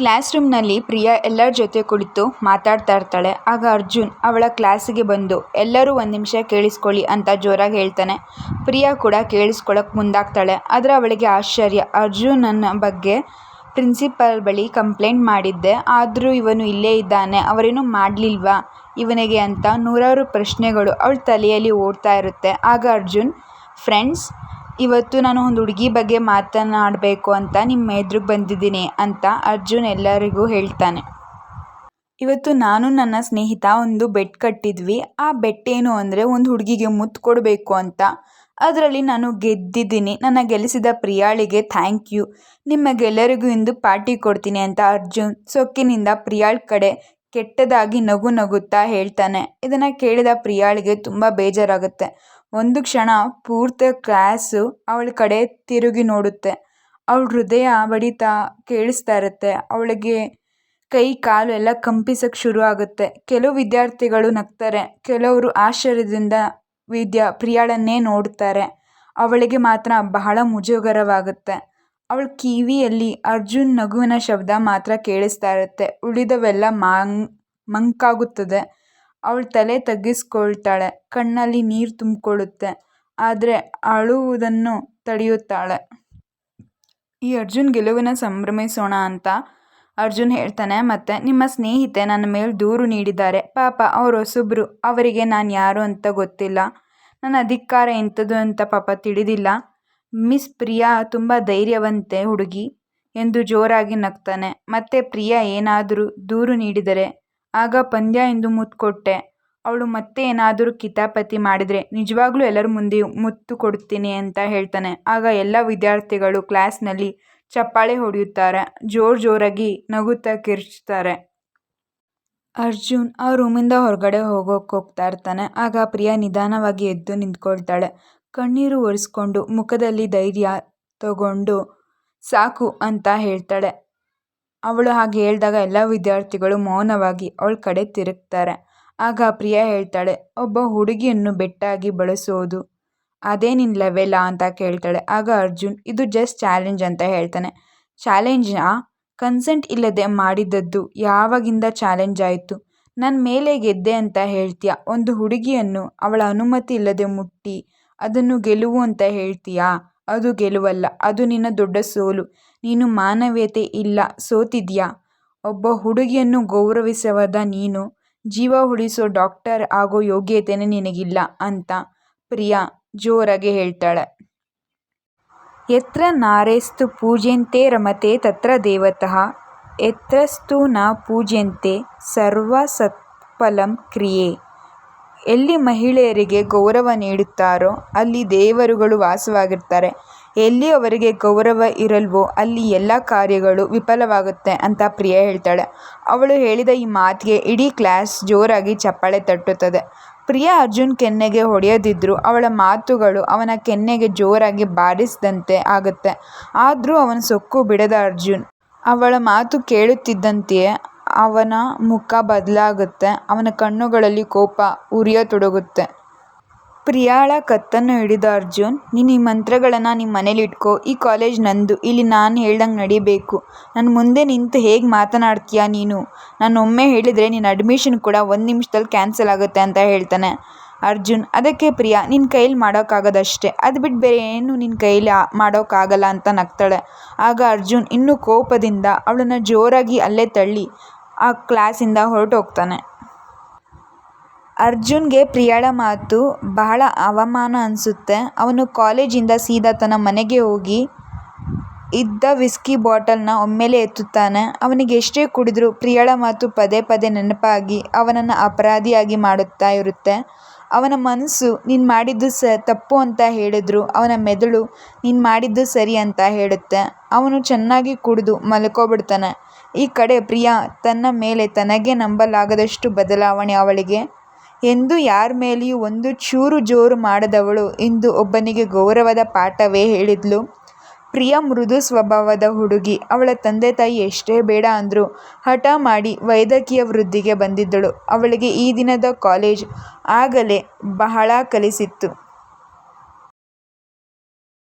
Class ರೂಮ್ನಲ್ಲಿ ಪ್ರಿಯಾ ಎಲ್ಲರ ಜೊತೆ ಕುಳಿತು ಮಾತಾಡ್ತಾ ಇರ್ತಾಳೆ. ಆಗ ಅರ್ಜುನ್ ಅವಳ ಕ್ಲಾಸಿಗೆ ಬಂದು ಎಲ್ಲರೂ ಒಂದು ನಿಮಿಷ ಕೇಳಿಸ್ಕೊಳ್ಳಿ ಅಂತ ಜೋರಾಗಿ ಹೇಳ್ತಾನೆ. ಪ್ರಿಯಾ ಕೂಡ ಕೇಳಿಸ್ಕೊಳ್ಳೋಕೆ ಮುಂದಾಗ್ತಾಳೆ. ಆದರೆ ಅವಳಿಗೆ ಆಶ್ಚರ್ಯ. ಅರ್ಜುನನ ಬಗ್ಗೆ ಪ್ರಿನ್ಸಿಪಾಲ್ ಬಳಿ ಕಂಪ್ಲೇಂಟ್ ಮಾಡಿದ್ದೆ, ಆದರೂ ಇವನು ಇಲ್ಲೇ ಇದ್ದಾನೆ, ಅವರೇನು ಮಾಡಲಿಲ್ವಾ ಇವನಿಗೆ ಅಂತ ನೂರಾರು ಪ್ರಶ್ನೆಗಳು ಅವಳ ತಲೆಯಲ್ಲಿ ಓಡ್ತಾ ಇರುತ್ತೆ. ಆಗ ಅರ್ಜುನ್, ಫ್ರೆಂಡ್ಸ್, ಇವತ್ತು ನಾನು ಒಂದು ಹುಡುಗಿ ಬಗ್ಗೆ ಮಾತನಾಡಬೇಕು ಅಂತ ನಿಮ್ಮ ಎದುರಿಗೆ ಬಂದಿದ್ದೀನಿ ಅಂತ ಅರ್ಜುನ್ ಎಲ್ಲರಿಗೂ ಹೇಳ್ತಾನೆ. ಇವತ್ತು ನಾನು ನನ್ನ ಸ್ನೇಹಿತ ಒಂದು ಬೆಟ್ ಕಟ್ಟಿದ್ವಿ. ಆ ಬೆಟ್ ಏನು ಅಂದರೆ ಒಂದು ಹುಡುಗಿಗೆ ಮುತ್ತು ಕೊಡಬೇಕು ಅಂತ. ಅದರಲ್ಲಿ ನಾನು ಗೆದ್ದಿದ್ದೀನಿ. ನನ್ನ ಗೆಲ್ಲಿಸಿದ ಪ್ರಿಯಾಳಿಗೆ ಥ್ಯಾಂಕ್ ಯು. ನಿಮಗೆಲ್ಲರಿಗೂ ಇಂದು ಪಾರ್ಟಿ ಕೊಡ್ತೀನಿ ಅಂತ ಅರ್ಜುನ್ ಸೊಕ್ಕಿನಿಂದ ಪ್ರಿಯಾಳ್ ಕಡೆ ಕೆಟ್ಟದಾಗಿ ನಗು ನಗುತ್ತಾ ಹೇಳ್ತಾನೆ. ಇದನ್ನು ಕೇಳಿದ ಪ್ರಿಯಾಳಿಗೆ ತುಂಬ ಬೇಜಾರಾಗುತ್ತೆ. ಒಂದು ಕ್ಷಣ ಪೂರ್ತಿ ಕ್ಲಾಸು ಅವಳ ಕಡೆ ತಿರುಗಿ ನೋಡುತ್ತೆ. ಅವಳ ಹೃದಯ ಬಡಿತ ಕೇಳಿಸ್ತಾ ಇರುತ್ತೆ. ಅವಳಿಗೆ ಕೈ ಕಾಲು ಎಲ್ಲ ಕಂಪಿಸೋಕ್ಕೆ ಶುರು ಆಗುತ್ತೆ. ಕೆಲವು ವಿದ್ಯಾರ್ಥಿಗಳು ನಗ್ತಾರೆ, ಕೆಲವರು ಆಶ್ಚರ್ಯದಿಂದ ಪ್ರಿಯಾಳನ್ನೇ ನೋಡ್ತಾರೆ. ಅವಳಿಗೆ ಮಾತ್ರ ಬಹಳ ಮುಜುಗರವಾಗುತ್ತೆ. ಅವಳ ಕಿವಿಯಲ್ಲಿ ಅರ್ಜುನ್ ನಗುವಿನ ಶಬ್ದ ಮಾತ್ರ ಕೇಳಿಸ್ತಾ ಇರುತ್ತೆ. ಉಳಿದವೆಲ್ಲ ಮಂಕಾಗುತ್ತದೆ. ಅವಳು ತಲೆ ತಗ್ಗಿಸ್ಕೊಳ್ತಾಳೆ, ಕಣ್ಣಲ್ಲಿ ನೀರು ತುಂಬಿಕೊಳ್ಳುತ್ತೆ. ಆದರೆ ಅಳುವುದನ್ನು ತಡೆಯುತ್ತಾಳೆ. ಈ ಅರ್ಜುನ್ ಗೆಲುವಿನ ಸಂಭ್ರಮಿಸೋಣ ಅಂತ ಅರ್ಜುನ್ ಹೇಳ್ತಾನೆ. ಮತ್ತು ನಿಮ್ಮ ಸ್ನೇಹಿತೆ ನನ್ನ ಮೇಲೆ ದೂರು ನೀಡಿದ್ದಾರೆ. ಪಾಪ ಅವರು ಹೊಸಬ್ರು, ಅವರಿಗೆ ನಾನು ಯಾರು ಅಂತ ಗೊತ್ತಿಲ್ಲ, ನನ್ನ ಅಧಿಕಾರ ಎಂಥದ್ದು ಅಂತ ಪಾಪ ತಿಳಿದಿಲ್ಲ. ಮಿಸ್ ಪ್ರಿಯಾ ತುಂಬ ಧೈರ್ಯವಂತೆ ಹುಡುಗಿ ಎಂದು ಜೋರಾಗಿ ನಗ್ತಾನೆ. ಮತ್ತೆ ಪ್ರಿಯಾ ಏನಾದರೂ ದೂರು ನೀಡಿದರೆ ಆಗ ಪಂದ್ಯ ಎಂದು ಮುತ್ತು ಕೊಟ್ಟೆ, ಅವಳು ಮತ್ತೆ ಏನಾದರೂ ಕಿತಾಪತಿ ಮಾಡಿದರೆ ನಿಜವಾಗ್ಲೂ ಎಲ್ಲರ ಮುಂದೆ ಮುತ್ತು ಕೊಡ್ತೀನಿ ಅಂತ ಹೇಳ್ತಾನೆ. ಆಗ ಎಲ್ಲ ವಿದ್ಯಾರ್ಥಿಗಳು ಕ್ಲಾಸ್ನಲ್ಲಿ ಚಪ್ಪಾಳೆ ಹೊಡೆಯುತ್ತಾರೆ, ಜೋರಾಗಿ ನಗುತ್ತಾ ಕಿರ್ಚ್ತಾರೆ. ಅರ್ಜುನ್ ಆ ರೂಮಿಂದ ಹೊರಗಡೆ ಹೋಗ್ತಾ ಇರ್ತಾನೆ. ಆಗ ಪ್ರಿಯಾ ನಿಧಾನವಾಗಿ ಎದ್ದು ನಿಂತ್ಕೊಳ್ತಾಳೆ. ಕಣ್ಣೀರು ಒರೆಸ್ಕೊಂಡು ಮುಖದಲ್ಲಿ ಧೈರ್ಯ ತಗೊಂಡು ಸಾಕು ಅಂತ ಹೇಳ್ತಾಳೆ. ಅವಳು ಹಾಗೆ ಹೇಳಿದಾಗ ಎಲ್ಲ ವಿದ್ಯಾರ್ಥಿಗಳು ಮೌನವಾಗಿ ಅವಳ ಕಡೆ ತಿರುಗ್ತಾರೆ. ಆಗ ಪ್ರಿಯಾ ಹೇಳ್ತಾಳೆ, ಒಬ್ಬ ಹುಡುಗಿಯನ್ನು ಬೆಟ್ಟಾಗಿ ಬಳಸೋದು ಅದೇ ನಿನ್ನ ಲೆವೆಲಾ ಅಂತ ಕೇಳ್ತಾಳೆ. ಆಗ ಅರ್ಜುನ್, ಇದು ಜಸ್ಟ್ ಚಾಲೆಂಜ್ ಅಂತ ಹೇಳ್ತಾನೆ. ಚಾಲೆಂಜಾ? ಕನ್ಸೆಂಟ್ ಇಲ್ಲದೆ ಮಾಡಿದ್ದದ್ದು ಯಾವಾಗಿಂದ ಚಾಲೆಂಜ್ ಆಯಿತು? ನನ್ನ ಮೇಲೆ ಗೆದ್ದೆ ಅಂತ ಹೇಳ್ತೀಯಾ? ಒಂದು ಹುಡುಗಿಯನ್ನು ಅವಳ ಅನುಮತಿ ಇಲ್ಲದೆ ಮುಟ್ಟಿ ಅದನ್ನು ಗೆಲುವು ಅಂತ ಹೇಳ್ತೀಯಾ? ಅದು ಗೆಲುವಲ್ಲ, ಅದು ನಿನ್ನ ದೊಡ್ಡ ಸೋಲು. ನೀನು ಮಾನವೀಯತೆ ಇಲ್ಲ ಸೋತಿದ್ಯಾ. ಒಬ್ಬ ಹುಡುಗಿಯನ್ನು ಗೌರವಿಸದ ನೀನು ಜೀವ ಉಳಿಸೋ ಡಾಕ್ಟರ್ ಆಗೋ ಯೋಗ್ಯತೆಯೇ ನಿನಗಿಲ್ಲ ಅಂತ ಪ್ರಿಯಾ ಜೋರಾಗಿ ಹೇಳ್ತಾಳೆ. ಯತ್ರ ನಾರ್ಯಸ್ತು ಪೂಜ್ಯಂತೆ ರಮತೆ ತತ್ರ ದೇವತಃ ಯತ್ರಸ್ತು ನ ಪೂಜ್ಯಂತೆ ಸರ್ವ ಸತ್ಫಲಂ ಕ್ರಿಯೆ. ಎಲ್ಲಿ ಮಹಿಳೆಯರಿಗೆ ಗೌರವ ನೀಡುತ್ತಾರೋ ಅಲ್ಲಿ ದೇವರುಗಳು ವಾಸವಾಗಿರ್ತಾರೆ. ಎಲ್ಲಿ ಅವರಿಗೆ ಗೌರವ ಇರಲ್ವೋ ಅಲ್ಲಿ ಎಲ್ಲ ಕಾರ್ಯಗಳು ವಿಫಲವಾಗುತ್ತೆ ಅಂತ ಪ್ರಿಯಾ ಹೇಳ್ತಾಳೆ. ಅವಳು ಹೇಳಿದ ಈ ಮಾತಿಗೆ ಇಡೀ ಕ್ಲಾಸ್ ಜೋರಾಗಿ ಚಪ್ಪಾಳೆ ತಟ್ಟುತ್ತದೆ. ಪ್ರಿಯಾ ಅರ್ಜುನ್ ಕೆನ್ನೆಗೆ ಹೊಡೆಯದಿದ್ರೂ ಅವಳ ಮಾತುಗಳು ಅವನ ಕೆನ್ನೆಗೆ ಜೋರಾಗಿ ಬಾರಿಸಿದಂತೆ ಆಗುತ್ತೆ. ಆದರೂ ಅವನ ಸೊಕ್ಕು ಬಿಡದ ಅರ್ಜುನ್ ಅವಳ ಮಾತು ಕೇಳುತ್ತಿದ್ದಂತೆಯೇ ಅವನ ಮುಖ ಬದಲಾಗುತ್ತೆ. ಅವನ ಕಣ್ಣುಗಳಲ್ಲಿ ಕೋಪ ಉರಿಯತೊಡಗುತ್ತೆ. ಪ್ರಿಯಾಳ ಕತ್ತನ್ನು ಹಿಡಿದ ಅರ್ಜುನ್, ನೀನು ಈ ಮಂತ್ರಗಳನ್ನು ನಿಮ್ಮ ಮನೇಲಿ ಇಟ್ಕೋ. ಈ ಕಾಲೇಜ್ ನಂದು, ಇಲ್ಲಿ ನಾನು ಹೇಳ್ದಂಗೆ ನಡಿಬೇಕು. ನನ್ನ ಮುಂದೆ ನಿಂತು ಹೇಗೆ ಮಾತನಾಡ್ತೀಯಾ ನೀನು? ನಾನು ಒಮ್ಮೆ ಹೇಳಿದರೆ ನಿನ್ನ ಅಡ್ಮಿಷನ್ ಕೂಡ 1 ನಿಮಿಷದಲ್ಲಿ ಕ್ಯಾನ್ಸಲ್ ಆಗುತ್ತೆ ಅಂತ ಹೇಳ್ತಾನೆ. ಅರ್ಜುನ್, ಅದಕ್ಕೆ ಪ್ರಿಯಾ, ನಿನ್ನ ಕೈಯಲ್ಲಿ ಮಾಡೋಕ್ಕಾಗೋದಷ್ಟೇ, ಅದು ಬಿಟ್ಟು ಬೇರೆ ಏನು ನಿನ್ನ ಕೈಯಲ್ಲಿ ಮಾಡೋಕ್ಕಾಗಲ್ಲ ಅಂತ ನಗ್ತಾಳೆ. ಆಗ ಅರ್ಜುನ್ ಇನ್ನೂ ಕೋಪದಿಂದ ಅವಳನ್ನು ಜೋರಾಗಿ ಅಲ್ಲೇ ತಳ್ಳಿ ಆ ಕ್ಲಾಸಿಂದ ಹೊರಟೋಗ್ತಾನೆ. ಅರ್ಜುನ್ಗೆ ಪ್ರಿಯಾಳ ಮಾತು ಬಹಳ ಅವಮಾನ ಅನಿಸುತ್ತೆ. ಅವನು ಕಾಲೇಜಿಂದ ಸೀದಾ ತನ್ನ ಮನೆಗೆ ಹೋಗಿ ಇದ್ದ ವಿಸ್ಕಿ ಬಾಟಲ್ನ ಒಮ್ಮೆಲೇ ಎತ್ತುತ್ತಾನೆ. ಅವನಿಗೆ ಎಷ್ಟೇ ಕುಡಿದ್ರೂ ಪ್ರಿಯಾಳ ಮಾತು ಪದೇ ಪದೇ ನೆನಪಾಗಿ ಅವನನ್ನು ಅಪರಾಧಿಯಾಗಿ ಮಾಡುತ್ತಾ ಇರುತ್ತೆ. ಅವನ ಮನಸ್ಸು ನೀನು ಮಾಡಿದ್ದು ತಪ್ಪು ಅಂತ ಹೇಳಿದ್ರು ಅವನ ಮೆದುಳು ನೀನು ಮಾಡಿದ್ದು ಸರಿ ಅಂತ ಹೇಳುತ್ತೆ. ಅವನು ಚೆನ್ನಾಗಿ ಕುಡಿದು ಮಲ್ಕೋಬಿಡ್ತಾನೆ. ಈ ಕಡೆ ಪ್ರಿಯಾ ತನ್ನ ಮೇಲೆ ತನಗೇ ನಂಬಲಾಗದಷ್ಟು ಬದಲಾವಣೆ ಅವಳಿಗೆ. ಎಂದೂ ಯಾರ ಮೇಲೆಯೂ ಒಂದು ಚೂರು ಜೋರು ಮಾಡದವಳು ಇಂದು ಒಬ್ಬನಿಗೆ ಗೌರವದ ಪಾಠವೇ ಹೇಳಿದ್ಲು. ಪ್ರಿಯಾ ಮೃದು ಸ್ವಭಾವದ ಹುಡುಗಿ. ಅವಳ ತಂದೆ ತಾಯಿ ಎಷ್ಟೇ ಬೇಡ ಅಂದರೂ ಹಠ ಮಾಡಿ ವೈದ್ಯಕೀಯ ವೃತ್ತಿಗೆ ಬಂದಿದ್ದಳು. ಅವಳಿಗೆ ಈ ದಿನದ ಕಾಲೇಜ್ ಆಗಲೇ ಬಹಳ ಕಲಿಸಿತ್ತು.